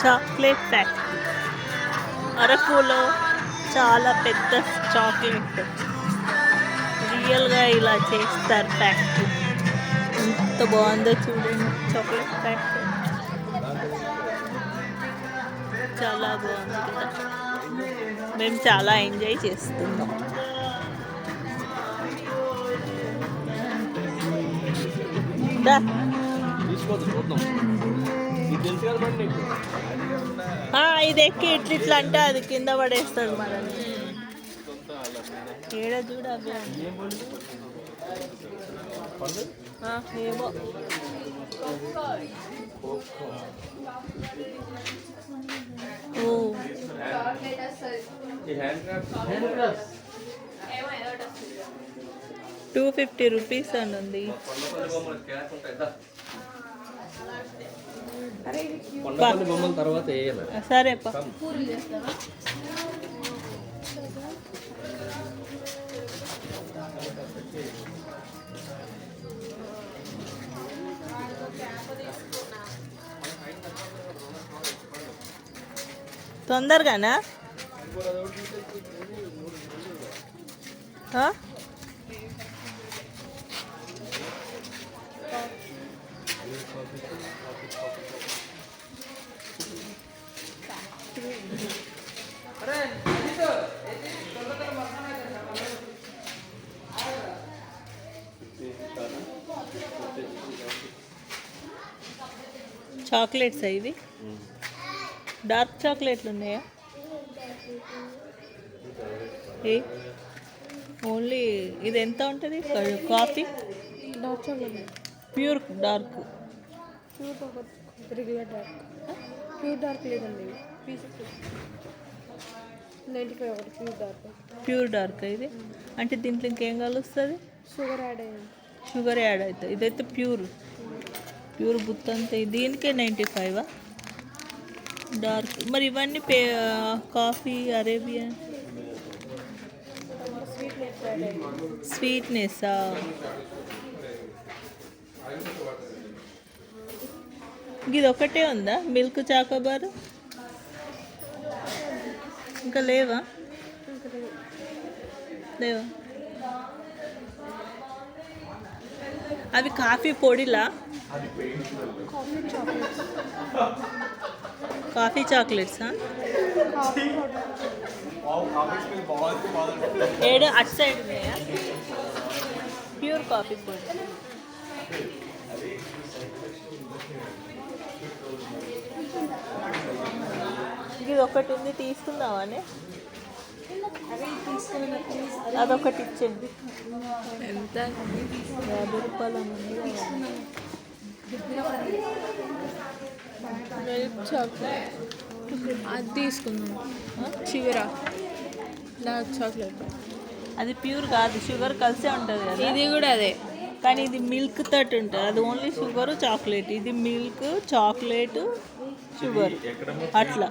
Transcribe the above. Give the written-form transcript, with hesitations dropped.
Chocolate factory అరకులో చాలా పెద్ద చాక్లెట్ రియల్గా ఇలా చేస్తారు ఫ్యాక్టరీ. ఎంత బాగుందో చూడండి చాక్లెట్ ఫ్యాక్టరీ. చాలా బాగుంది కదా. మేము చాలా ఎంజాయ్ చేస్తున్నాం. ఇది ఎక్కి ఇట్లా అంటే అది కింద పడేస్తుంది మనల్ని. ఏడ చూడ ఏమో ₹250 అని ఉంది. సరే తొందరగానా? చాక్లెట్స్ ఇవి డార్క్ చాక్లెట్లు ఉన్నాయా? ఓన్లీ ఇది ఎంత ఉంటుంది coffee? Dark chocolate pure dark. Regular dark. Pure dark లేదండి. 95 ఒకటి ప్యూర్ డార్క్. ప్యూర్ డార్క్ ఇది అంటే దీంట్లో ఇంకేం కలుస్తుంది? షుగర్ యాడ్ అయ్యింది. షుగర్ యాడ్ అవుతుంది. ఇదైతే ప్యూర్ బుత్త అంతే. దీనికే 95 డార్క్. మరి ఇవన్నీ కాఫీ అరేబియన్ స్వీట్నెస్సా? ఇది ఒకటే ఉందా మిల్క్ చాకోబార్? ఇంకా లేవా? అవి కాఫీ పొడిలా? కాఫీ చాక్లెట్సా? ఏడు అటు సైడ్ ఉన్నాయా? ప్యూర్ కాఫీ పొడి. ఇది ఒకటి ఉంది, తీసుకుందామని. అదొకటి ఇచ్చింది. ఎంత? ₹50 ఉంది. మిల్క్ చాక్లెట్ అది తీసుకుందాం. చివరా డార్క్ చాక్లెట్ అది ప్యూర్ కాదు, షుగర్ కలిసే ఉంటుంది కదా. ఇది కూడా అదే, కానీ ఇది మిల్క్ తోటి ఉంటుంది. అది ఓన్లీ షుగర్ చాక్లెట్. ఇది మిల్క్ చాక్లెట్ షుగర్ అట్లా.